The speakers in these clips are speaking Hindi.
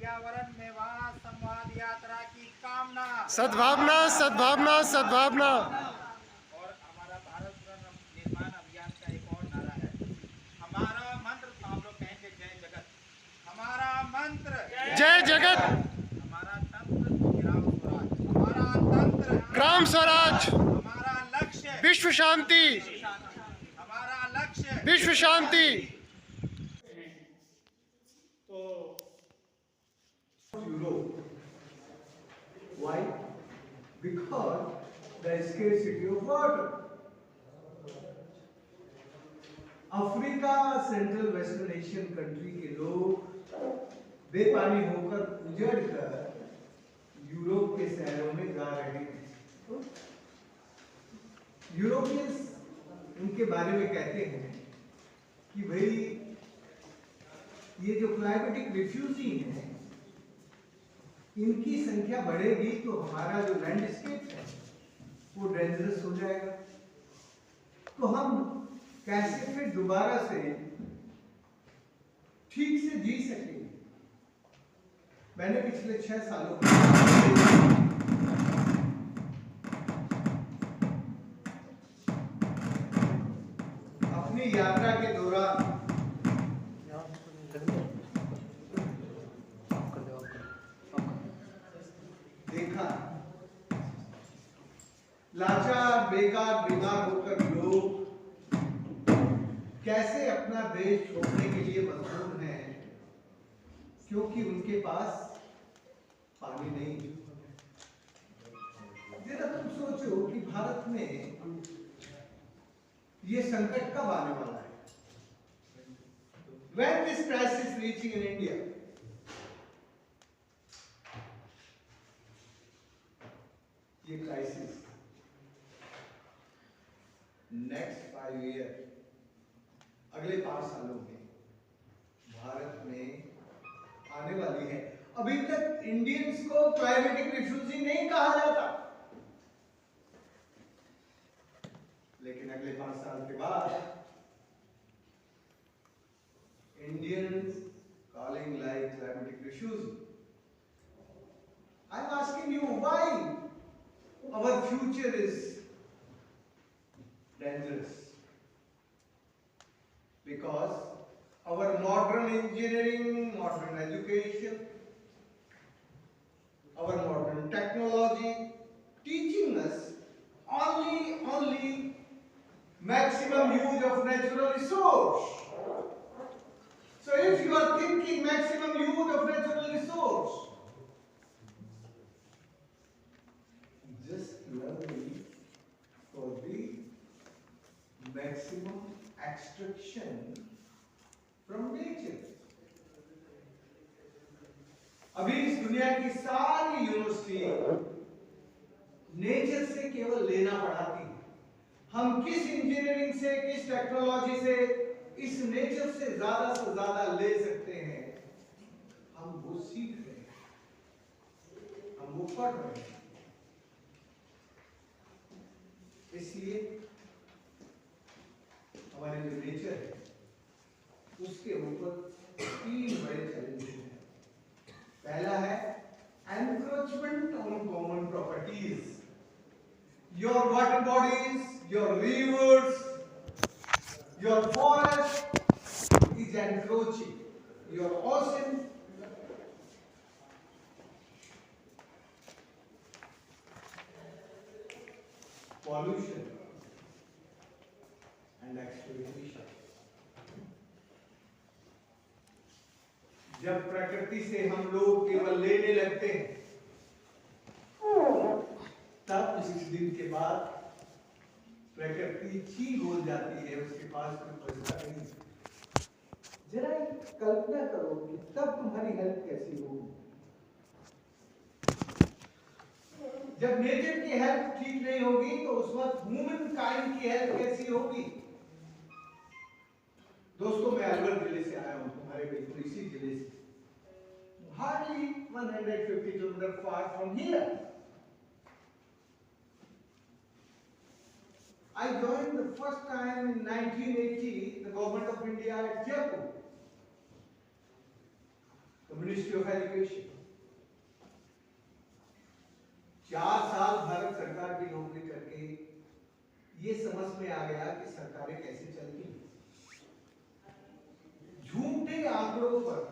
पर्यावरण मेवाड़ संवाद यात्रा की कामना, सद्भावना सद्भावना सद्भावना। और हमारा भारत निर्माण अभियान का एक और नारा है, हमारा मंत्र, तो आप लोग कहेंगे जय जगत। हमारा मंत्र जय जगत। हमारा तंत्र ग्राम स्वराज, हमारा तंत्र ग्राम स्वराज। हमारा लक्ष्य विश्व शांति। हमारा लक्ष्य विश्व शांति। तो Europe. Why? Because the scarcity of water. Africa, central western Asian country के लोग बेपानी होकर उजड़ कर यूरोप के शहरों में जा रहे हैं। यूरोपियंस उनके बारे में कहते हैं कि भाई ये जो क्लाइमेटिक रिफ्यूजी हैं, इनकी संख्या बढ़ेगी तो हमारा जो लैंडस्केप है वो डेंजरस हो जाएगा। तो हम कैसे फिर दोबारा से ठीक से जी सकेंगे। मैंने पिछले 6 सालों अपनी यात्रा के दौरान देखा लाचार, बेकार, बीमार होकर लोग कैसे अपना देश छोड़ने के लिए मजबूर हैं, क्योंकि उनके पास पानी नहीं। जरा तुम सोचो कि भारत में ये संकट कब आने वाला है। When this crisis reaching in India? ये क्राइसिस नेक्स्ट 5 ईयर, अगले 5 सालों में भारत में आने वाली है। अभी तक इंडियंस को क्लाइमेटिक रिफ्यूजी नहीं कहा जाता, लेकिन अगले 5 साल के बाद Indians calling like climatic refugee. I am asking you, why our future is dangerous? Because our modern engineering, modern education, our modern technology teaching us only maximum use of natural resource. So if you are thinking maximum use of natural resource, just learning for the maximum extraction from nature. अभी इस दुनिया की सारी यूनिवर्सिटी नेचर से केवल लेना पढ़ाती है। हम किस इंजीनियरिंग से, किस टेक्नोलॉजी से इस नेचर से ज्यादा ले सकते हैं, हम वो सीख रहे हैं, हम वो पढ़ रहे हैं। इसलिए हमारे जो नेचर है उसके ऊपर 3 बड़े चैलेंजेस हैं। पहला है encroachment on common properties. Your water bodies, your reverse, your forest is encroaching, your ocean, pollution and exploitation। जब प्रकृति से हम लोग केवल लेने लगते हैं, तब कुछ दिन के बाद प्रकृति चीख हो जाती है, उसके पास कोई बचता नहीं। जरा कल्पना करो कि तब तुम्हारी हेल्थ कैसी होगी। जब नेचर की हेल्थ ठीक नहीं होगी तो उस वक्त ह्यूमन काइंड की हेल्थ कैसी होगी। दोस्तों, मैं अलवर जिले से आया हूं, हमारे बिल्कुल इसी जिले से, hardly 150 kilometers far from here। I joined the first time in 1980 the government of India at Jaipur। तो मिनिस्ट्री ऑफ एजुकेशन। 4 साल भारत सरकार की नौकरी करके ये समझ में आ गया कि सरकारें कैसे चलती हैं। झूठे आंकड़ों पर,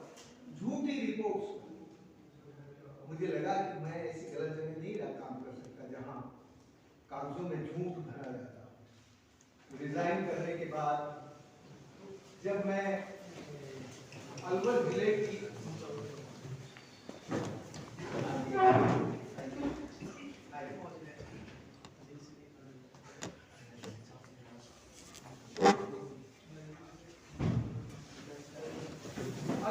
झूठी रिपोर्ट्स, मुझे लगा कि मैं ऐसी गलत जगह नहीं काम कर सकता जहां कागजों में झूठ भरा जाता। रिजाइन करने के बाद जब मैं अलवर जिले की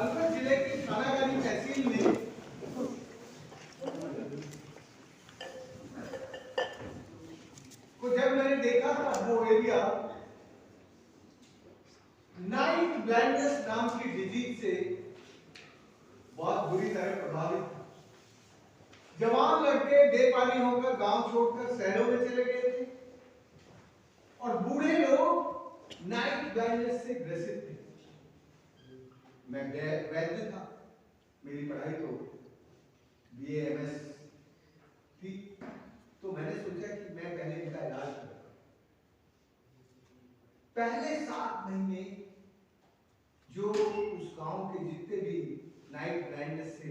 अलवर जिले की थानागारी तहसील में जब मैंने देखा था वो एरिया नाइट ब्लाइंडनेस नाम की डिजीज से बहुत बुरी तरह प्रभावित था। जवान लड़के बेपानी होकर गांव छोड़कर शहरों में चले गए थे और बूढ़े लोग नाइट ब्लाइंडनेस से ग्रसित थे। मैं वैद्य था, मेरी पढ़ाई तो BA MS थी, तो मैंने सोचा कि मैं पहले इनका इलाज करूं। पहले 7 महीने जो उस गांव के जितने भी नाइट ब्लाइंडनेस से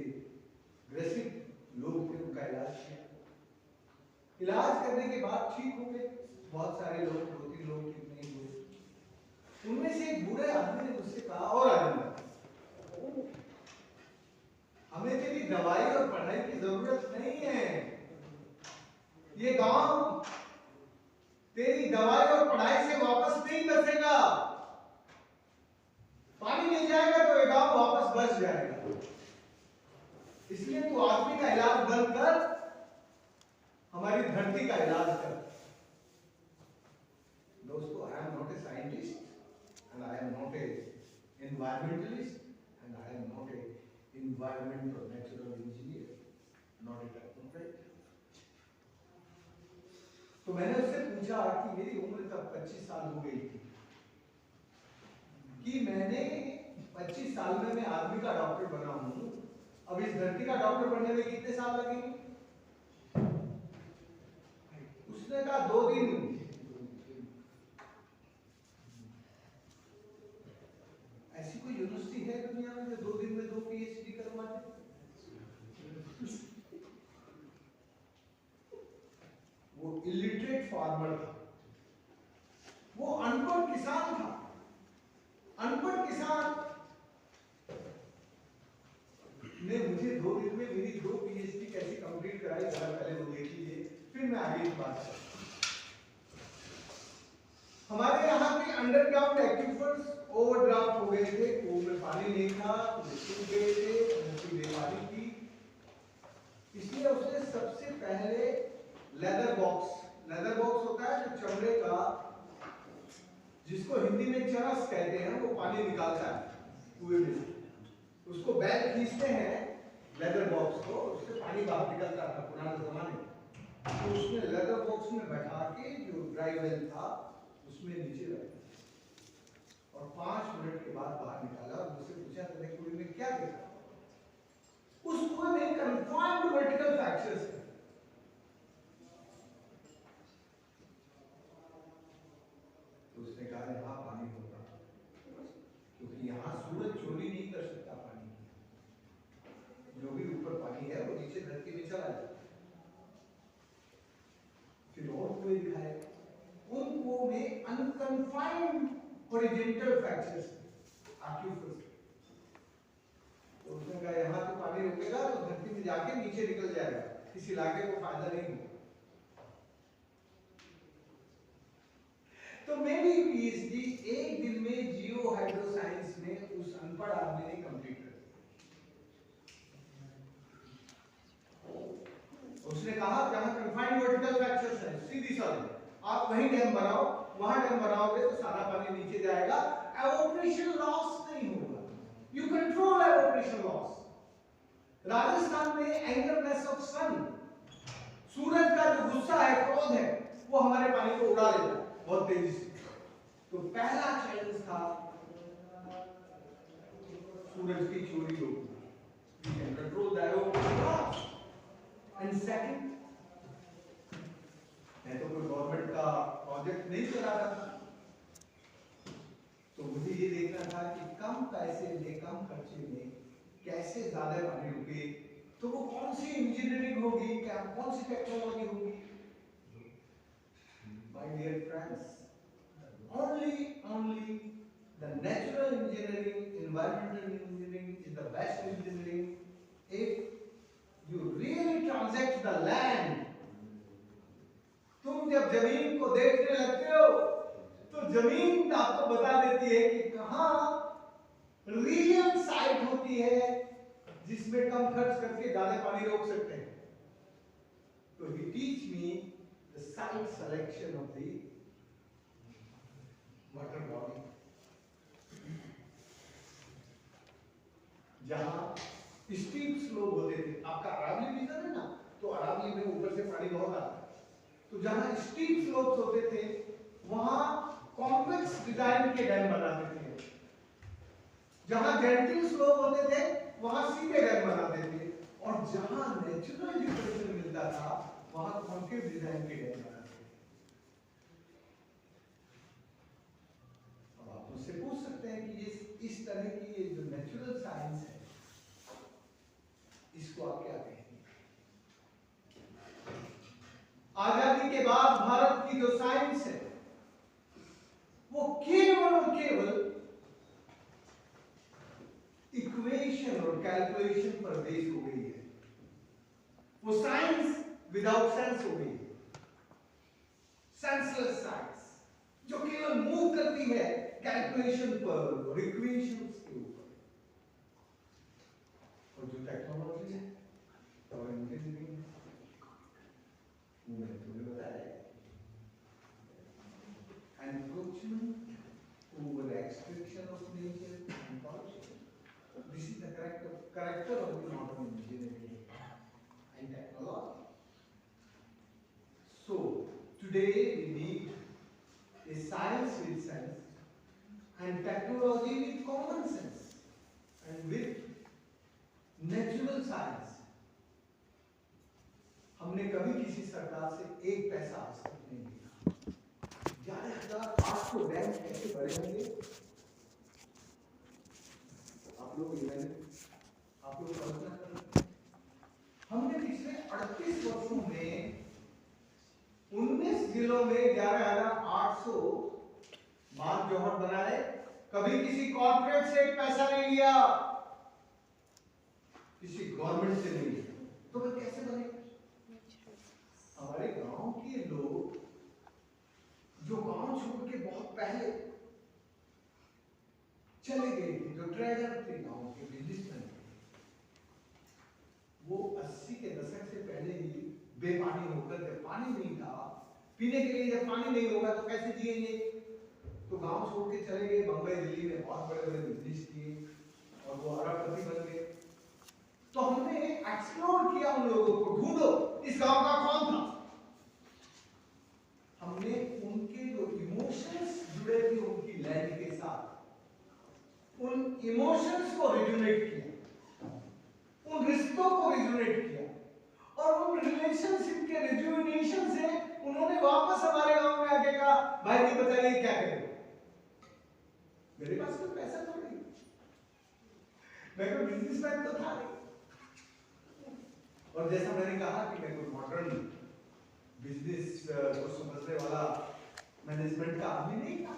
ग्रसित लोग थे उनका इलाज किया। इलाज करने के बाद ठीक हो गए बहुत सारे लोग, 2-3 लोग, कितने लोग। उनमें से एक बूढ़े आदमी ने मुझसे कहा, और आदमी, हमें तेरी दवाई और पढ़ाई की जरूरत नहीं है। ये गांव तेरी दवाई और पढ़ाई से वापस नहीं बचेगा। पानी मिल जाएगा तो ये गांव वापस बच जाएगा। इसलिए तू आदमी का इलाज बंद कर, हमारी धरती का इलाज कर। दोस्तों, I am not a scientist and I am not a environmentalist and I am not a environment or natural engineer, not a technocrat. तो मैंने उससे पूछा कि मेरी उम्र तब 25 साल हो गई थी कि मैंने 25 साल में मैं आदमी का डॉक्टर बना हूं, अब इस धरती का डॉक्टर बनने में कितने साल लगेंगे? उसने कहा 2 दिन। ऐसी कोई यूनिवर्सिटी है दुनिया में जो 2 दिन में 2 PhD करवा दे? वो इलिटरेट फार्मर था, वो अनपढ़ किसान था। अनपढ़ किसान ने मुझे 2 दिन में मेरी 2 PhD कैसे कंप्लीट कराई, जरा पहले वो देख लीजिए, फिर मैं आगे की बात करूं। हमारे यहाँ के अंडरग्राउंड एक्वीफर्स ओवरड्राफ्ट हो गए थे, कुओं में पानी नहीं था, सूख गए थे, नदी बेपानी थी। इसलिए उसने सबसे पहले लेदर बॉक्स होता है जो चमड़े का, जिसको हिंदी में चरस कहते हैं, वो पानी निकालता है कुएं में से। उसको बैल खींचते हैं लेदर बॉक्स को, उससे पानी बाहर निकलता था पुराने जमाने में। तो उसने लेदर बॉक्स में बैठा के जो ड्राई वेल था उसमें नीचे रखा और 5 मिनट के बाद बाहर निकाला और मुझसे पूछा, तूने कुएं में क्या देखा? उस कुएं में कन्फाइंड वर्टिकल फ्रैक्चर्स थे। तो उसने कहा, यहाँ पानी होगा क्योंकि यहाँ सूरज चोरी नहीं कर सकता पानी की। जो भी ऊपर पानी है वो नीचे धरती में चला जाता। फिर और कुएं दिखाए, उन कुओं में अनकन्फाइंड हॉरिजॉन्टल फ्रैक्चर्स एक्यूफर्स। तो उसने कहा, यहाँ तो पानी रुकेगा तो धरती में जाके नीचे निकल जाएगा, इस इलाके को फायदा नहीं होगा। तो मेरी PhD 1 दिन में जियो हाइड्रोसाइंस में उस अनपढ़ आदमी ने कंप्लीट कर दी। उसने कहा, जहां कन्फाइंड वर्टिकल फ्रैक्चर्स है, सीधी सादी, आप वहीं डैम बनाओ, वहां डैम बनाओगे तो सारा पानी नीचे जाएगा, एवोपरेशन लॉस नहीं होगा। You control evaporation loss. Rajasthan में एंगरनेस ऑफ सन, सूरज का जो गुस्सा है, क्रोध है, वो हमारे पानी को उड़ा देता है बहुत तेजी से। तो पहला चैलेंज था सूरज की चोरी रोकना। we can control the aeroplanes. And second, मैं तो कोई गवर्नमेंट का प्रोजेक्ट नहीं चला रहा था, तो मुझे ये देखना था कि कम पैसे में कम खर्चे में कैसे ज्यादा पानी रुके, तो वो कौन सी इंजीनियरिंग होगी, क्या कौन सी टेक्नोलॉजी होगी। My dear friends, only the natural engineering, environmental engineering is the best engineering if you really transact the land. तुम जब जमीन को देखने लगते हो तो जमीन आपको बता देती है कि कहां रियल साइट होती है जिसमें कम खर्च करके ज्यादा पानी रोक सकते हैं। तो he teach me the site selection of the water body, जहां स्टीप स्लोप होते थे। आपका अरावली रीजन है ना, तो अरावली में ऊपर से पानी बहुत आता है, तो जहां स्टीप स्लोप्स होते थे वहां कॉम्प्लेक्स डिजाइन के डैम बनाते थे, जहां जेंटल स्लोप होते थे वहां सीधे डैम बनाते थे, और जहां नेचुरल डिप्रेशन मिलता था वहां कॉन्केव डिजाइन के डैम बनाते थे। अब आप मुझसे पूछ सकते हैं कि ये इस तरह की ये जो नेचुरल साइंस है इसको आप क्या कहेंगे। आजादी के बाद भारत की जो साइंस है वो केवल और केवल इक्वेशन और कैलकुलेशन पर बेस हो गई है। वो साइंस विदाउट सेंस हो गई है, सेंसलेस साइंस जो केवल मूव करती है कैलकुलेशन पर और इक्वेशंस के ऊपर। और जो टेक्नोलॉजी है और इंजीनियरिंग है वो मैंने तुम्हें बताया, encroachment over extraction of nature and pollution. This is the character of the modern engineering and technology. So today we need a science with sense and technology with common sense and with natural science. हमने कभी किसी सरकार से एक पैसा आज तक नहीं लिया। 11,800 डैम कैसे भरे होंगे आप लोग कल्पना करें। हमने पिछले 38 वर्षों में 19 जिलों में 11,800 बांध जोहर बनाए, कभी किसी कॉर्पोरेट से एक पैसा नहीं लिया, किसी गवर्नमेंट से नहीं लिया। तो वे कैसे बने? हमारे गांव के लोग जो गांव छोड़ के बहुत पहले चले गए थे, जो ट्रेडर थे, गांव के बिजनेसमैन थे, वो 80 के दशक से पहले ही बेपानी होकर, जब पानी नहीं था पीने के लिए, जब पानी नहीं होगा तो कैसे जिएंगे, तो गांव छोड़ के चले गए। बंबई दिल्ली में बहुत बड़े बड़े बिजनेस किए और वो अरबपति बन गए। तो हमने एक्सप्लोर किया उन लोगों को, ढूंढो इस गांव का कौन था। हमने उनके जो इमोशंस जुड़े थे उनकी लैंड के साथ, उन इमोशंस को रिजोनेट किया, उन रिश्तों को रिजोनेट किया, और उन रिलेशनशिप के रिजुविनेशन से उन्होंने वापस हमारे गांव में आके कहा, भाई जी बताइए क्या करें। मेरे पास कोई पैसा तो नहीं, मैं कोई बिजनेसमैन तो था नहीं, और जैसा मैंने कहा कि मैं कोई मॉडर्न बिजनेस को समझने वाला मैनेजमेंट का आदमी नहीं था।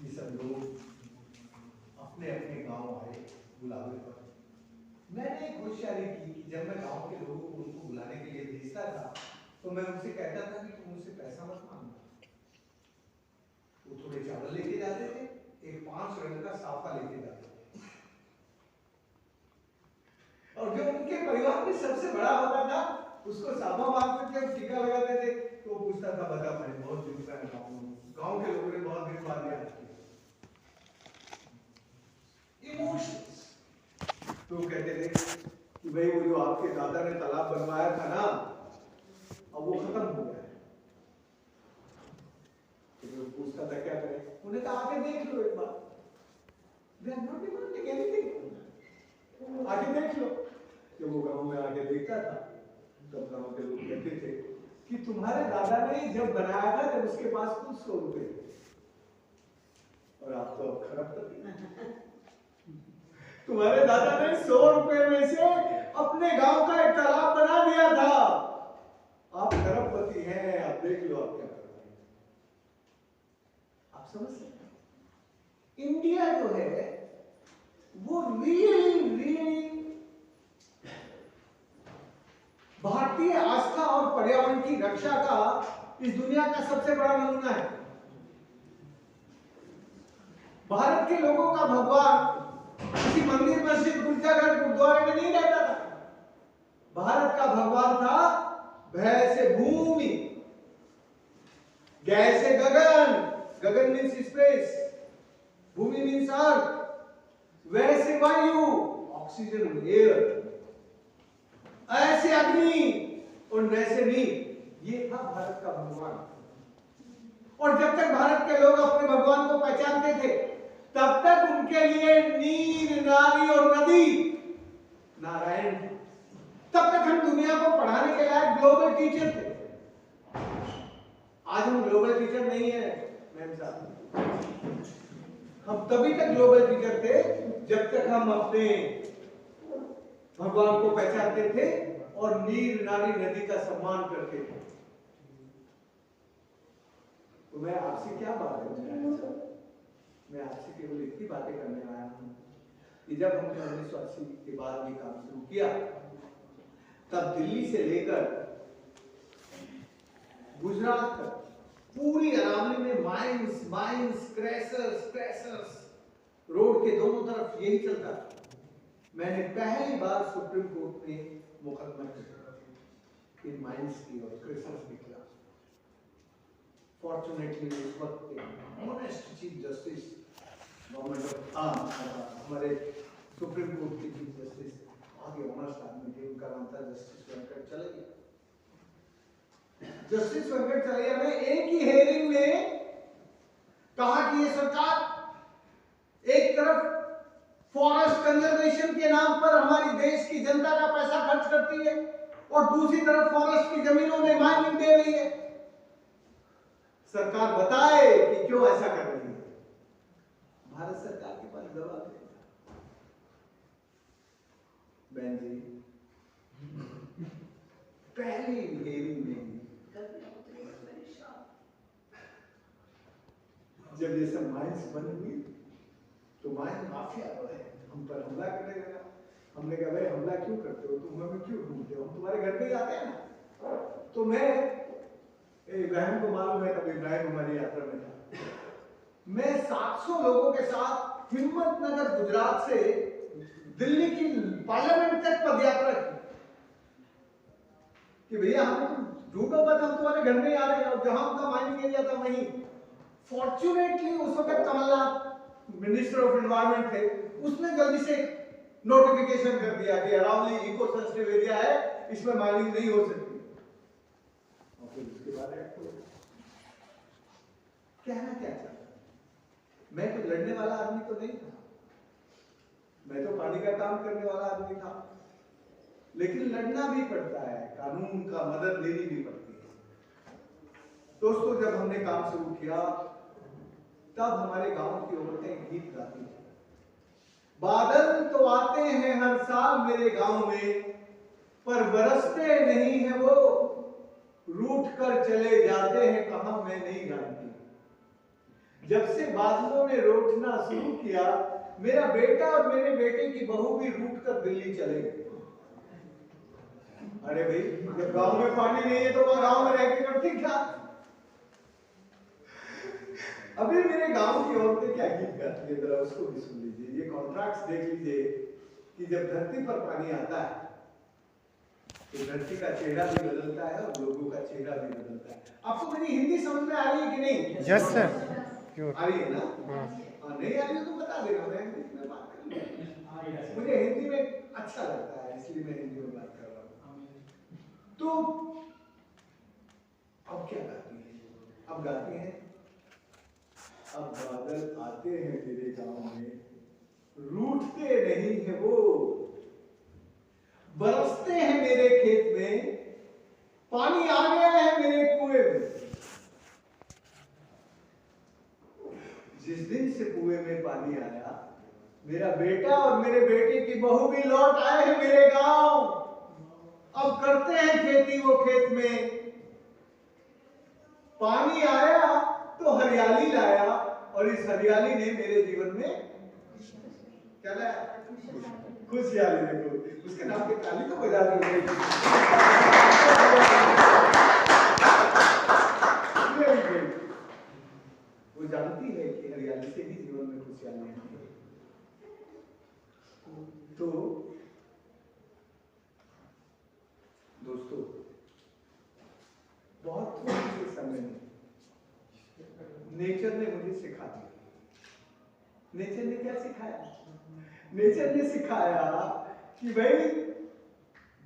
ये सब लोग अपने अपने गांव आए बुलावे पर। मैंने एक होशियारी की कि जब मैं गांव के लोगों को उनको बुलाने के लिए भेजता था तो मैं उनसे कहता था कि तुम मुझसे पैसा मत मांगना। वो थोड़े चावल लेके जाते थे, एक 5 रंग का साफा लेके जाते थे, और जो उनके परिवार में सबसे बड़ा होता था उसको साफा मांगते थे, टीका लगाते थे, तो पूछता था बता भाई बहुत दिन का गांव के लोगों ने बहुत दिन बाद याद किया। इमोशंस। तो कहते थे कि भाई वो जो आपके दादा ने तालाब बनवाया था ना, अब वो खत्म हो गया है। तो पूछता था क्या करें, उन्हें कहा आके देख लो एक बार। They are not demanding anything. आगे देख लो। जब वो गांव में आगे देखता था तब गांव के लोग कहते थे कि तुम्हारे दादा ने जब बनाया था जब उसके पास कुछ 100 रुपए थे और आप तो अब खरबपति। तुम्हारे दादा ने 100 रुपए में से अपने गांव का एक तालाब बना दिया था। आप खरबपति हैं, आप देख लो आप क्या कर रहे हैं। आप समझ सकते हैं इंडिया जो है वो रियली भारतीय आस्था और पर्यावरण की रक्षा का इस दुनिया का सबसे बड़ा नमूना है। भारत के लोगों का भगवान किसी मंदिर, मस्जिद, गिरजाघर, गुरुद्वारे में नहीं रहता था। भारत का भगवान था भय से भूमि, गय से गगन, गगन मीन्स स्पेस, भूमि मीन्स अर्थ, वैसे वायु ऑक्सीजन एयर, ऐसे अग्नि और वैसे नीर। ये था भारत का भगवान। और जब तक भारत के लोग अपने भगवान को पहचानते थे तब तक उनके लिए नीर, नारी और नदी नारायण थे। तब तक हम दुनिया को पढ़ाने के लायक ग्लोबल टीचर थे। आज हम ग्लोबल टीचर नहीं है मैम साहब। हम तभी तक ग्लोबल टीचर थे जब तक हम अपने भगवान को पहचानते थे और नीर, नारी, नदी का सम्मान करते थे। तो मैं आपसे क्या बात है, मैं आपसे केवल इतनी बातें करने आया हूं कि जब हमने 1980 के बाद ये काम शुरू किया तब दिल्ली से लेकर गुजरात तक पूरी अरावली में माइंस, क्रैशर्स, रोड के दोनों तरफ यही चलता था। मैंने पहली बार सुप्रीम कोर्ट में मुकदमा किया इन माइंस की और क्रैशर्स के खिलाफ। फॉर्चुनेटली उस वक्त के honest chief justice government of हमारे सुप्रीम कोर्ट के चीफ जस्टिस बहुत ही ऑनेस्ट आदमी थे। उनका नाम था जस्टिस वेंकट चलैया। जस्टिस वेंकट चलैया ने एक ही हेयरिंग में कहा कि ये सरकार एक तरफ फॉरेस्ट कंजर्वेशन के नाम पर हमारी देश की जनता का पैसा खर्च करती है और दूसरी तरफ फॉरेस्ट की जमीनों में माइनिंग दे रही है। सरकार बताए कि क्यों ऐसा कर रही है। भारत सरकार के पास जवाब है। बहन जी, पहली हेयरिंग में जब ये सब माइंस बन हुई तो माइंस माफिया हम पर हमला करने लगा। हमने कहा भाई हमला क्यों करते हो, तुम हमें क्यों ढूंढते हो, हम तुम्हारे घर पे जाते हैं ना। तो मैं इब्राहिम को मालूम है, तब इब्राहिम हमारी यात्रा में था। मैं 700 लोगों के साथ हिम्मतनगर गुजरात से दिल्ली की पार्लियामेंट तक पदयात्रा की कि भैया हम ढूंढो मत, हम तुम्हारे घर में आ रहे हैं। और जहां उनका माइनिंग एरिया था वहीं फॉर्चुनेटली उस वक्त कमलनाथ मिनिस्टर ऑफ एनवायरनमेंट थे, उसने जल्दी से नोटिफिकेशन कर दिया कि अरावली इको सेंसिटिव एरिया है, इसमें माइनिंग नहीं हो सकती। और फिर उसके बाद कहना क्या चाहता, मैं तो लड़ने वाला आदमी तो नहीं था, मैं तो पानी का काम करने वाला आदमी था। लेकिन लड़ना भी पड़ता है, कानून का मदद लेनी भी पड़ती है। दोस्तों, जब हमने काम शुरू किया तब हमारे गांव की औरतें गीत गाती थी। बादल तो आते हैं हर साल मेरे गांव में, पर बरसते नहीं है वो, रूठ कर चले जाते हैं कहां मैं नहीं जानती। जब से बादलों ने रूठना शुरू किया, मेरा बेटा और मेरे बेटे की बहू भी रूठ कर दिल्ली चले गए। अरे भाई, जब गांव में पानी नहीं है तो वह गांव में रह के करती क्या। अभी मेरे गांव की औरतें क्या गीत गाती है, जरा उसको भी सुन लीजिए। ये कॉन्ट्रैक्ट्स देख लीजिए कि जब धरती पर पानी आता है तो धरती का चेहरा भी बदलता है और लोगों का चेहरा भी बदलता है। आपको मेरी हिंदी समझ में आ रही है कि नहीं? Yes sir. आ रही है ना? नहीं आ रही है तो बता देना, मैं हिंदी में बात कर लूंगा। मुझे हिंदी में अच्छा लगता है, इसलिए मैं हिंदी में बात कर रहा हूँ। तो अब क्या गाती है? अब गाती है, अब बादल आते हैं तेरे गांव में, रूठते नहीं है वो, मेरा बेटा और मेरे बेटे की बहू भी लौट आए हैं मेरे गांव। अब करते हैं खेती वो खेत में। पानी आया तो हरियाली लाया, और इस हरियाली ने मेरे जीवन में क्या लाया? खुशहाली। देखो उसके नाम पे ताली तो बजा दो। वो जानती है कि हरियाली से ही जीवन में खुशहाली है। तो दोस्तों, बहुत थोड़े से समय में नेचर ने मुझे सिखा दिया। नेचर ने क्या सिखाया? नेचर ने सिखाया कि भाई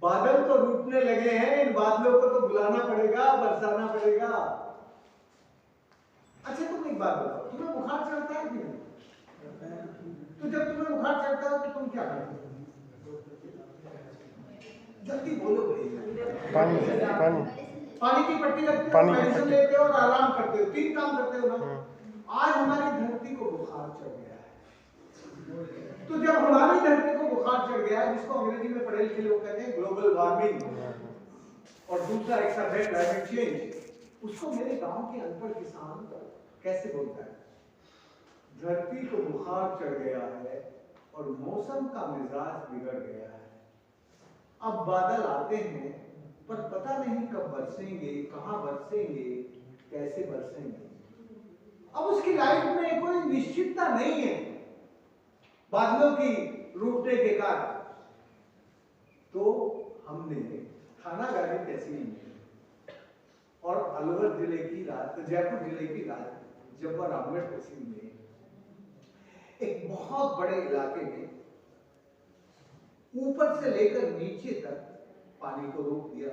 बादल तो रूठने लगे हैं, इन बादलों को तो बुलाना पड़ेगा, बरसाना पड़ेगा। अच्छा तुम एक बात बताओ, तुम्हें बुखार चढ़ता है कि नहीं? तो जब तुम्हें बुखार चढ़ता है तो तुम क्या करते हो? जल्दी बोलो भाई। पानी पानी पानी की पट्टी रखते हो, पानी की मेडिसिन पट्टी। लेते हो और आराम करते हो। 3 काम करते हो ना। आज हमारी धरती को बुखार चढ़ गया है। तो जब हमारी धरती को बुखार चढ़ गया है, जिसको अंग्रेजी में पढ़े लिखे लोग कहते हैं ग्लोबल वार्मिंग, और दूसरा एक शब्द है क्लाइमेट चेंज, उसको मेरे गांव के अनपढ़ किसान कैसे बोलता है? धरती को बुखार चढ़ गया है और मौसम का मिजाज बिगड़ गया है। अब बादल आते हैं पर पता नहीं कब बरसेंगे, कहां बरसेंगे, कैसे बरसेंगे। अब उसकी लाइफ में कोई निश्चितता नहीं है बादलों की रूठने के कारण। तो हमने थाना गाड़ी तहसील में और अलवर जिले की जयपुर जिले की जब्बर रामगढ़ तहसील में एक बहुत बड़े इलाके में ऊपर से लेकर नीचे तक पानी को रोक दिया।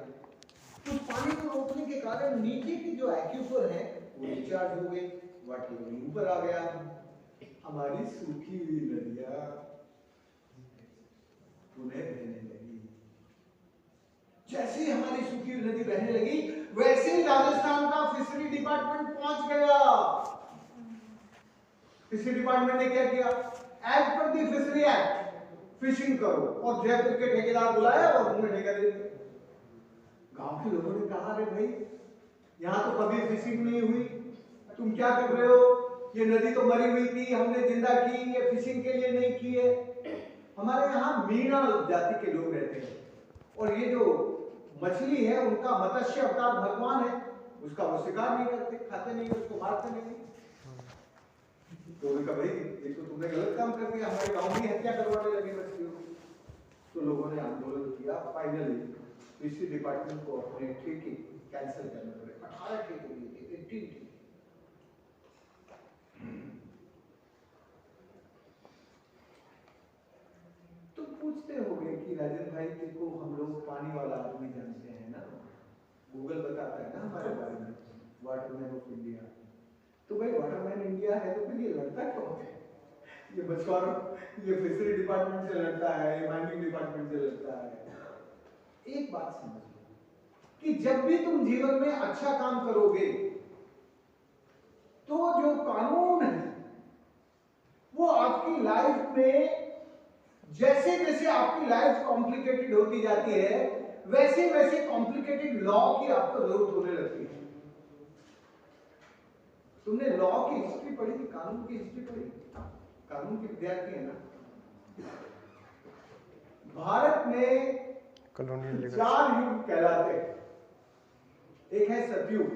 उस पानी को रोकने के कारण नीचे की जो एक्यूफर है वो रिचार्ज हो गई, वाटर लेवल ऊपर आ गया। हमारी सूखी हुई नदियां पुनः बहने लगी। जैसे ही हमारी सूखी हुई नदी बहने लगी, वैसे ही राजस्थान का फिशरी डिपार्टमेंट पहुंच गया। फिशरी डिपार्टमेंट ने क्या किया? एज पर दी फिशरी एक्ट फिशिंग करो, और जयपुर के ठेकेदार बुलाया और उन्होंने ठेका दे दिया। गांव के लोगों ने कहा, अरे भाई यहाँ तो कभी फिशिंग नहीं हुई, तुम क्या कर रहे हो? ये नदी तो मरी हुई थी, हमने जिंदा की, ये फिशिंग के लिए नहीं की है। हमारे यहाँ मीणा जाति के लोग रहते हैं, और ये जो मछली है उनका मत्स्य अवतार भगवान है, उसका वो शिकार नहीं करते, खाते नहीं, उसको मारते नहीं। तो उन्होंने कहा, भाई ये तो तुमने गलत काम कर दिया, हमारे गांव में हत्या करवाने लगे मछलियों की। तो लोगों ने आंदोलन किया। फाइनली फिशरी डिपार्टमेंट को अपने ठेके कैंसिल करने पड़े। 18 ठेके दिए थे, 18 ठेके। तो पूछते होंगे कि राजन भाई को हम लोग पानी वाला आदमी जानते हैं ना, गूगल बताता है ना हमारे बारे में, वाटरमैन ऑफ इंडिया। तो भाई वाटरमैन इंडिया है तो फिर ये लड़ता क्यों है? ये मछुआरों, ये फिशरी डिपार्टमेंट से लड़ता है, ये माइनिंग डिपार्टमेंट से लड़ता है। एक बात समझो कि जब भी तुम जीवन में अच्छा काम करोगे तो जो कानून है वो आपकी लाइफ में, जैसे जैसे आपकी लाइफ कॉम्प्लिकेटेड होती जाती है, वैसे वैसे कॉम्प्लिकेटेड लॉ की आपको जरूरत होने लगती है। तुमने लॉ की हिस्ट्री पढ़ी थी, कानून की हिस्ट्री पढ़ी? कानून के विद्यार्थी है ना। भारत में 4 युग कहलाते हैं। एक है सतयुग।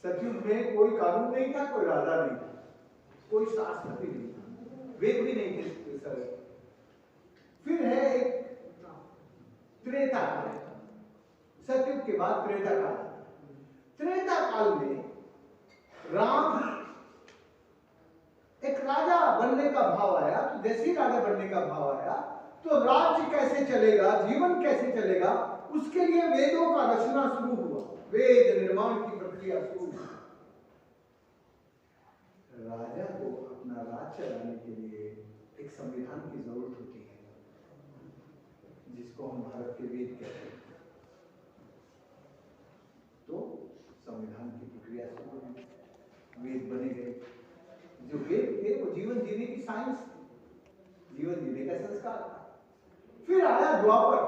सतयुग में कोई कानून नहीं था, कोई राजा नहीं था, कोई शास्त्र भी नहीं था, वेद भी नहीं थे सर। फिर है एक त्रेता काल। सतयुग के बाद त्रेता काल। त्रेता काल में राम, एक राजा बनने का भाव आया। तो जैसे ही राजा बनने का भाव आया तो राज्य कैसे चलेगा, जीवन कैसे चलेगा, उसके लिए वेदों का रचना शुरू हुआ, वेद निर्माण की प्रक्रिया शुरू हुई। राजा को अपना राज चलाने के लिए एक संविधान की जरूरत होती है, जिसको हम भारत के वेद कहते हैं। तो संविधान की प्रक्रिया शुरू हुई, वेद बने गए। जो वेद थे वो जीवन जीने की साइंस साइंस, जीवन जीने का संस्कार था। फिर आया द्वापर।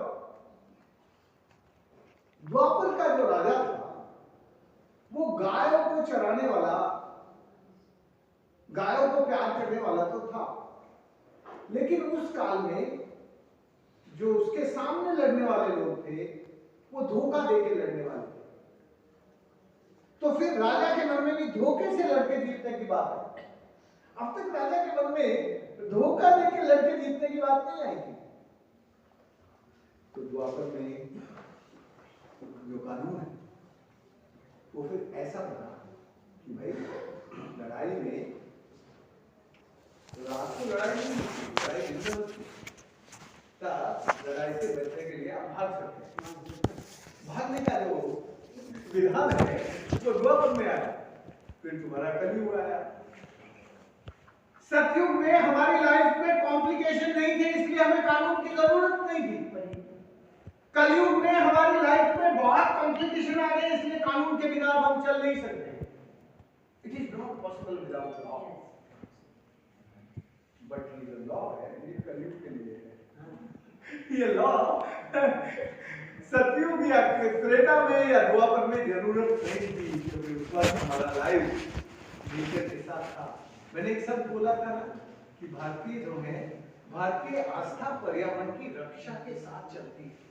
द्वापर का जो राजा था वो गायों को चराने वाला, गायों को प्यार करने वाला तो था, लेकिन उस काल में जो उसके सामने लड़ने वाले लोग थे वो धोखा देके लड़ने वाले थे। तो फिर राजा के मन में भी धोखे से लड़के जीतने की बात है। अब तक राजा के मन में धोखा देके लड़के जीतने की बात नहीं आई थी। तो द्वापर में जो कानून है वो फिर ऐसा बना कि भाई लड़ाई में रात को लड़ाई नहीं, लड़ाई दिन में होती, लड़ाई से बचने के लिए आप भाग सकते हैं। भागने का जो विधान है वो द्वापर में आया, फिर तुम्हारा कलयुग आया। सतयुग में हमारी लाइफ में कॉम्प्लिकेशन नहीं थे, इसलिए हमें कानून की जरूरत नहीं थी। कलयुग में हमारी लाइफ में बहुत कॉम्प्लिकेशन आ गए, इसलिए कानून के बिना हम चल नहीं सकते। It is not possible without law, but ये लॉ है, ये कलयुग के लिए है। ये लॉ सतयुग या त्रेता में या द्वापर में जरूरत नहीं थी, क्योंकि उस वक्त हमारा लाइफ नेचर के साथ था। मैंने एक शब्द बोला था ना कि भारतीय जो है, भारतीय आस्था पर्यावरण की रक्षा के साथ चलती है।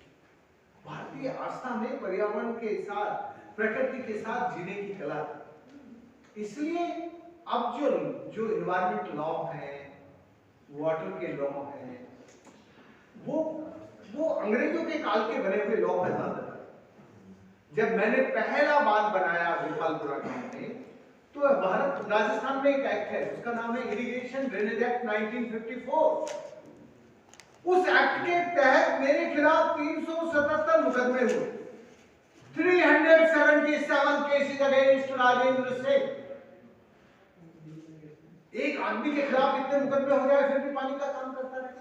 भारतीय आस्था में पर्यावरण के साथ, प्रकृति के साथ जीने की कला है। इसलिए अब जो एनवायरमेंट लॉ है, वाटर के लॉ है, वो अंग्रेजों के काल के बने हुए लॉ है ज्यादा। जब मैंने पहला बांध बनाया गोपालपुरा गांव में, तो भारत राजस्थान में एक एक्ट है, उसका नाम है इरिगेशन ड्रेनेज एक्ट 1954। उस एक्ट के तहत मेरे खिलाफ 377 मुकदमे हुए, 377 केसेस अगेंस्ट राजेंद्र सिंह। एक आदमी के खिलाफ इतने मुकदमे हो जाए फिर भी पानी का काम करता रहे।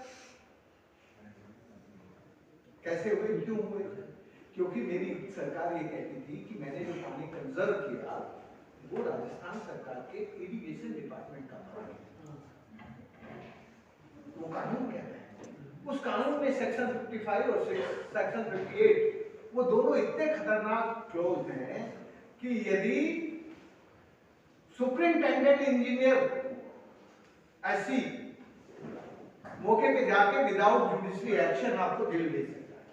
कैसे हुए, क्यों हुए? क्योंकि मेरी सरकार ये कहती थी कि मैंने जो पानी कंजर्व किया वो राजस्थान सरकार के इरिगेशन डिपार्टमेंट का पानी, वो कानून कहता है। उस कानून में सेक्शन 55 और सेक्शन 58 वो दोनों इतने खतरनाक क्लॉज हैं कि यदि सुपरिंटेंडेंट इंजीनियर ऐसी मौके पे जाके विदाउट जुडिशरी एक्शन आपको जेल दे सकता है।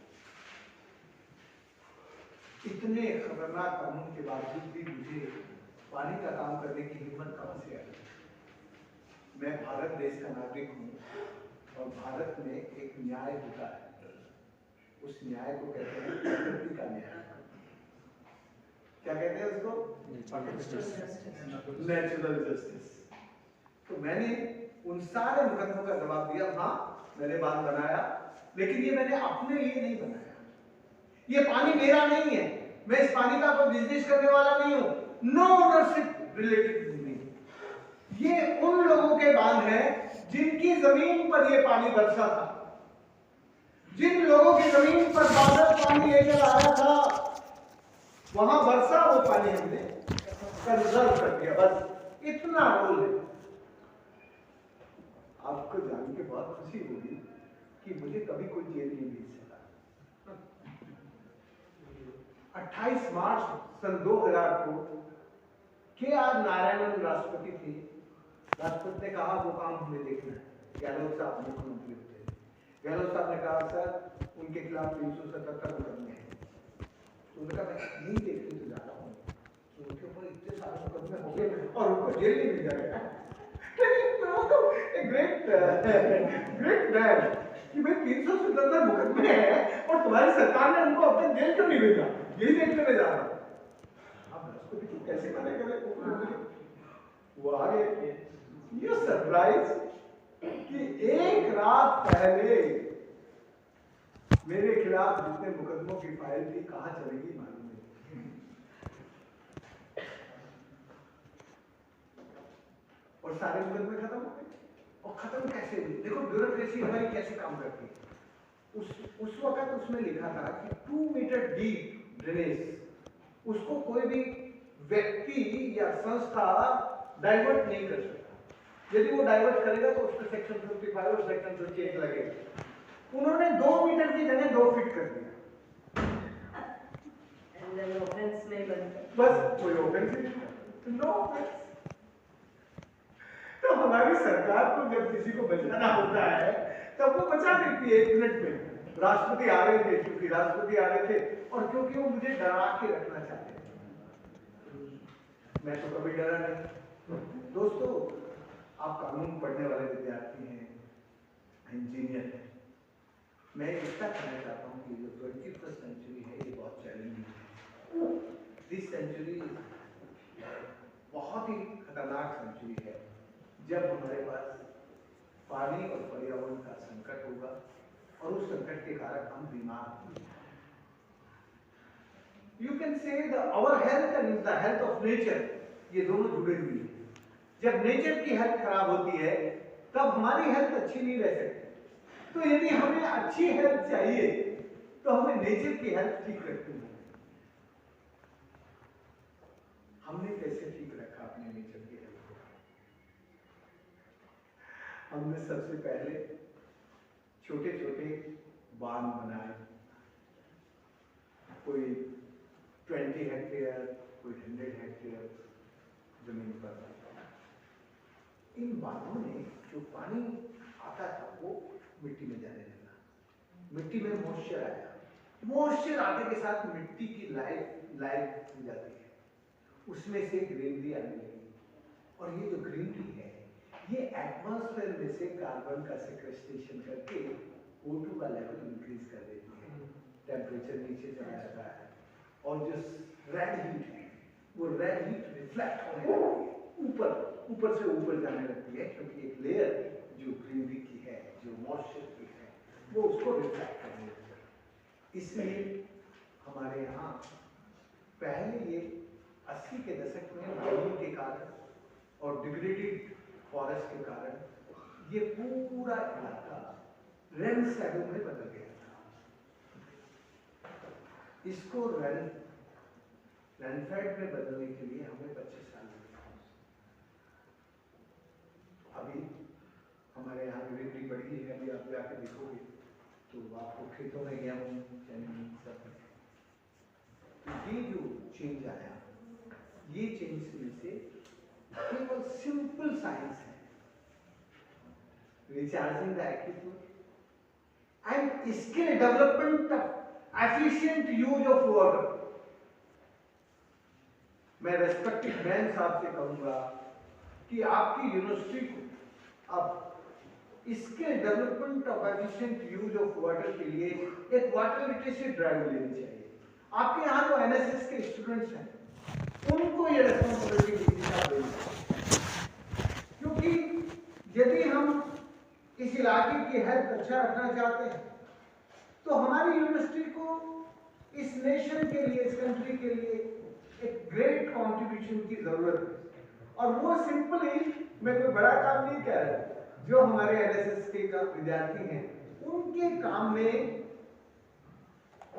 इतने खतरनाक कानून के बावजूद भी मुझे पानी का काम करने की हिम्मत कहां से आई? मैं भारत देश का नागरिक हूं और भारत में एक न्याय होता है, उस न्याय को कहते हैं प्रकृति का न्याय। क्या कहते हैं उसको? Natural justice. तो मैंने उन सारे मुकदमों का जवाब दिया, हाँ मैंने बांध बनाया, लेकिन ये मैंने अपने लिए नहीं बनाया। ये पानी मेरा नहीं है, मैं इस पानी का कोई बिजनेस करने वाला नहीं हूं। No ownership related to me. ये उन लोगों के बांध हैं जिनकी जमीन पर ये पानी बरसा था, जिन लोगों की जमीन पर बादल पानी लेकर आया था, वहां बरसा वो पानी हमने कंजर्व कर दिया। बस इतना रोल है। आपको जान के बहुत खुशी होगी कि मुझे कभी कोई जेल नहीं भेज सका। 28 मार्च सन 2000 को के.आर. नारायणन राष्ट्रपति थे। राष्ट्रपति ने कहा वो काम हमें देखना है। गहलोत साहब मुख्यमंत्री थे। गहलोत साहब ने कहा सर उनके खिलाफ 377 मुकदमे हैं। तो उन्होंने कहा मैं नहीं देखती तो जा रहा हूँ, तो उनके ऊपर इतने सारे मुकदमे हो गए और उनको जेल नहीं मिल जाएगा। ग्रेट मैन कि भाई 377 मुकदमे हैं और तुम्हारी सरकार ने उनको अब तक जेल क्यों नहीं भेजा? यही देखने में जा रहा हूं। अब राष्ट्रपति को कैसे मना करे? वो आगे ये सरप्राइज कि एक रात पहले मेरे खिलाफ जितने मुकदमों की फाइल थी कहां चलेगी मालूम नहीं, और सारे मुकदमे खत्म हो गए। और खत्म कैसे हुई? देखो ब्यूरोक्रेसी हमारी कैसे काम करती है। उस वक्त उसमें लिखा था कि 2 मीटर डीप ड्रेनेज उसको कोई भी व्यक्ति या संस्था डाइवर्ट नहीं कर सकता। यदि वो डाइवर्ट करेगा तो उसमें सेक्शन 55 और सेक्शन 58 लगेगा। उन्होंने 2 मीटर की जगह 2 फीट कर दिया। ऑफेंस नहीं बनता, बस कोई ऑफेंस नहीं, नो ऑफेंस। तो हमारी सरकार को जब किसी को बचाना होता है तब वो बचा देती है 1 मिनट में। राष्ट्रपति आ रहे थे, क्योंकि राष्ट्रपति आ रहे थे और क्योंकि वो मुझे डरा के रखना चाहते थे। मैं तो कभी डरा नहीं। दोस्तों, आप कानून पढ़ने वाले विद्यार्थी हैं, इंजीनियर हैं। मैं इतना कहना चाहता हूँ कि जो 21st सेंचुरी है ये बहुत चैलेंजिंग है। दिस सेंचुरी बहुत ही खतरनाक सेंचुरी है, जब हमारे पास पानी और पर्यावरण का संकट होगा और उस संकट के कारण हम बीमार होंगे। You can say our health and the health of nature, ये दोनों जुड़े हुए हैं। जब नेचर की हेल्थ खराब होती है तब हमारी हेल्थ अच्छी नहीं रह सकती। तो यदि हमें अच्छी हेल्थ चाहिए तो हमें नेचर की हेल्थ ठीक रखनी है। हमने कैसे ठीक रखा अपने नेचर की हेल्थ को? हमने सबसे पहले छोटे छोटे बांध बनाए, कोई 20 हेक्टेयर, कोई 100 हेक्टेयर जमीन पर। इन बांधों में जो पानी आता था वो मिट्टी में जाने लगा, मिट्टी में मॉइस्चर आया। मॉइस्चर आने के साथ मिट्टी की लाइफ हो जाती है, उसमें से ग्रीनरी आने लगी। और ये जो ग्रीनरी है ये एटमॉस्फेयर में से कार्बन का सेक्वेस्ट्रेशन करके O2 का लेवल इंक्रीज कर देती है, टेम्परेचर नीचे चला जाता है और जो रेड हीट है वो रेड हीट रिफ्लेक्ट होने लगती है, ऊपर से ऊपर जाने लगती है, क्योंकि एक लेयर जो ग्रीनरी की है, जो मॉइस्चर की है, वो उसको रिफ्लेक्ट करने लगती है। इसलिए हमारे यहाँ पहले ये 80 के दशक में वायु के कारण और डिग्रेडेड फॉरेस्ट के कारण ये पूरा इलाका रेन शैडो में बदल गया था। इसको रेनफेड में बदलने के लिए हमें 25 साल लगे। अभी हमारे यहाँ ग्रीनरी बढ़ी है, अभी आप जाके देखोगे तो आपको खेतों में गेहूं सब। ये जो चेंज आया, ये चेंज में से केवल सिंपल साइंस है, recharging the aquifer and skill development of efficient use of water. मैं रेस्पेक्टेड मैन साहब से कहूंगा कि आपकी यूनिवर्सिटी को अब skill development of efficient use of water के लिए एक वाटर लिटरेसी ड्राइव लेनी चाहिए। आपके यहाँ जो एनएसएस के स्टूडेंट्स हैं उनको ये रिस्पॉन्सिबिलिटी क्योंकि यदि हम इस इलाके की हेल्थ अच्छा रखना चाहते हैं तो हमारी यूनिवर्सिटी को इस नेशन के लिए, इस कंट्री के लिए एक ग्रेट कंट्रीब्यूशन की जरूरत है। और वो सिंपली, मैं कोई बड़ा काम नहीं कह रहा, जो हमारे एनएसएस के विद्यार्थी हैं उनके काम में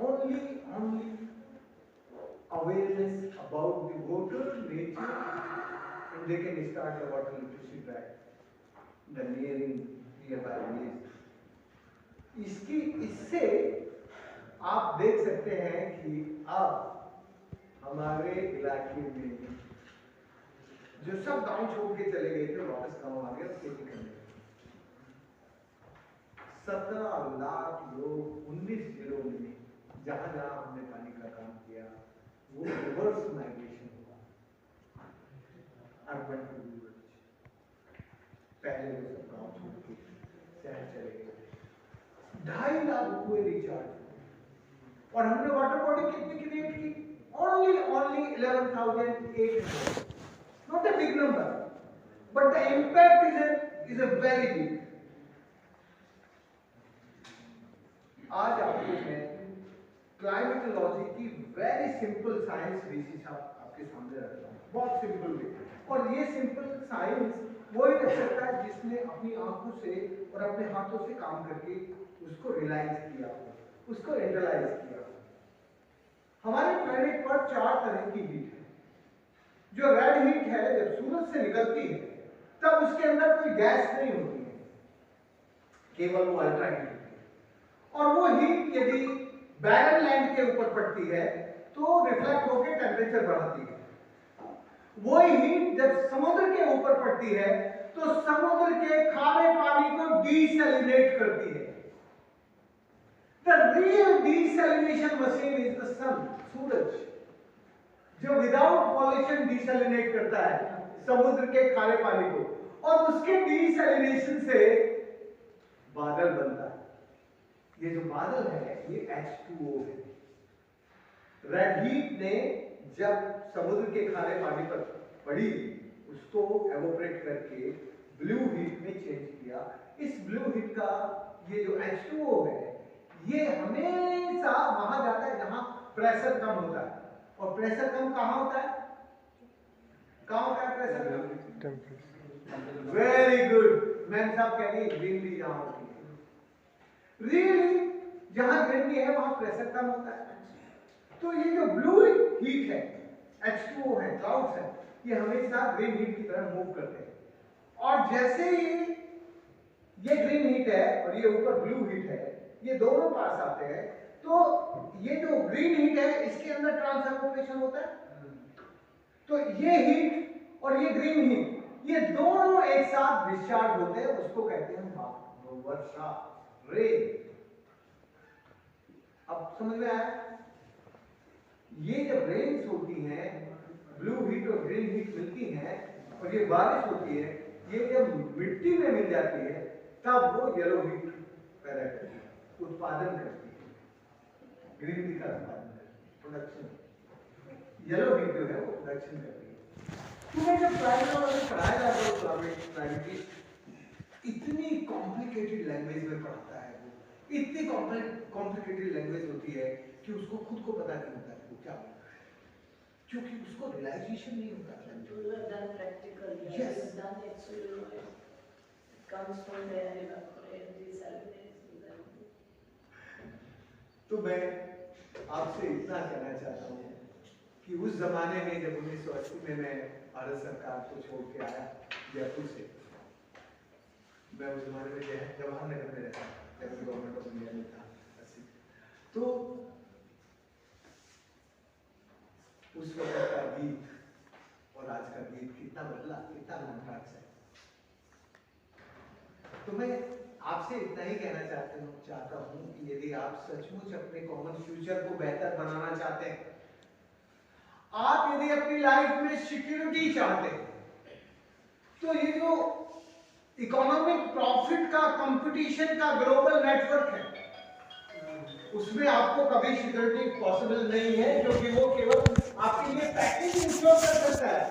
only awareness about the water, nature, and they can start the water literacy drive, the nearby village. इससे आप देख सकते हैं कि अब हमारे इलाके में जो सब गांव छोड़ के चले गए थे वापस गांव आ गए और खेती करने। 17 लाख लोग 19 जिलों में जहां जहां हमने पानी का काम किया वो रिवर्स माइग्रेशन हुआ, अर्बन टू रूरल। पहले वो सब गांव छोड़ के शहर चले गए, 2.5 लाख कुएं रिचार्ज और हमने वाटर बॉडी कितनी क्रिएट की? only 11,800. Not a big number, but the impact is a very big. आज आपको मैं क्लाइमेटोलॉजी की वेरी सिंपल साइंस बेसिस आपके सामने रख रहा हूँ, बहुत सिंपल वे। और ये सिंपल साइंस वो ही कर सकता है जिसने अपनी आंखों से और अपने हाथों से काम करके उसको रियलाइज किया, उसको एनालाइज किया। हमारे प्लेनेट पर 4 तरह की हीट है। जो रेड हीट है जब सूरज से निकलती है तब उसके अंदर कोई गैस नहीं होती है, केवल वो अल्ट्रा हीट होती है। और वो हीट यदि बैरन लैंड के ऊपर पड़ती है तो रिफ्लेक्ट होकर टेम्परेचर बढ़ाती है। वही हीट जब समुद्र के ऊपर पड़ती है तो समुद्र के खारे पानी को डीसैलिनेट करती है। The real desalination machine is the sun, सूरज, जो विदाउट पॉल्यूशन डिसैलिनेट करता है समुद्र के खारे पानी को, और उसके डिसैलिनेशन से बादल बनता है। ये जो बादल है ये H2O है। रेड हीट ने जब समुद्र के खारे पानी पर पड़ी उसको एवोपरेट करके ब्लू हीट में चेंज किया। इस ब्लू हीट का ये जो H2O है ये हमेशा वहां जाता है जहां प्रेशर कम होता है। और प्रेशर कम कहां होता है? कहां होता है प्रेशर कम? वेरी गुड, मैम साहब कह रही है ग्रीनरी जहां होती है। रियली जहां ग्रीनरी है वहां प्रेशर कम होता है। तो ये जो ब्लू हीट है, H2O है, क्लाउड्स है, ये हमेशा ग्रीन हीट की तरह मूव करते हैं। और जैसे ही ये ग्रीन हीट है और ये ऊपर ब्लू हीट है, ये दोनों पास आते हैं तो ये जो ग्रीन हीट है इसके अंदर ट्रांसफॉर्मेशन होता है। तो ये हीट और ये ग्रीन हीट ये दोनों एक साथ डिस्चार्ज होते हैं, उसको कहते हैं वर्षा, रेन। अब समझ में आया? ये जब रेन्स होती हैं, ब्लू हीट और ग्रीन हीट मिलती हैं और ये बारिश होती है, ये जब मिट्टी में मिल जाती है तब वो येलो हीट पैदा करती है, उत्पादन करती है, ग्रीन टी का उत्पादन करती है, प्रोडक्शन। येलो हीट जो है वो प्रोडक्शन करती है। तुम्हें जब प्राइमरी में पढ़ाया जाता है प्राइमरी इतनी कॉम्प्लिकेटेड लैंग्वेज में पढ़ाता है वो, इतनी कॉम्प्लिकेटेड लैंग्वेज होती है कि उसको खुद को पता नहीं होता है वो क्या होता है, क्योंकि उसको रियलाइजेशन नहीं होता है। You have done practical, you Yes. have done actually, it comes from the desalination. तो मैं आपसे इतना कहना चाहता हूँ कि उस जमाने में जब 1980 में मैं भारत सरकार को छोड़ के आया जयपुर से, मैं उस जमाने में जवाहर नगर में रहता, जयपुर गवर्नमेंट ऑफ इंडिया में था 80। तो उस वक्त का गीत और आज का गीत कितना बदला, कितना कॉन्ट्रास्ट है। तो मैं आपसे इतना ही कहना चाहता हूं कि यदि आप सचमुच अपने कॉमन फ्यूचर को बेहतर बनाना चाहते हैं, आप यदि अपनी लाइफ में सिक्योरिटी चाहते हैं, तो ये जो इकोनॉमिक प्रॉफिट का कंपटीशन का ग्लोबल नेटवर्क है उसमें आपको कभी सिक्योरिटी पॉसिबल नहीं है, क्योंकि वो केवल आपके लिए पैकेज इंश्योर कर सकता है,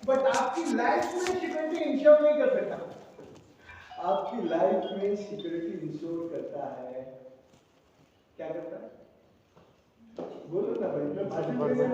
बट आपकी लाइफ में सिक्योरिटी इंश्योर नहीं कर सकता। आपकी लाइफ में सिक्योरिटी इंश्योर करता है, क्या करता है? बोलो ना भाई, मैं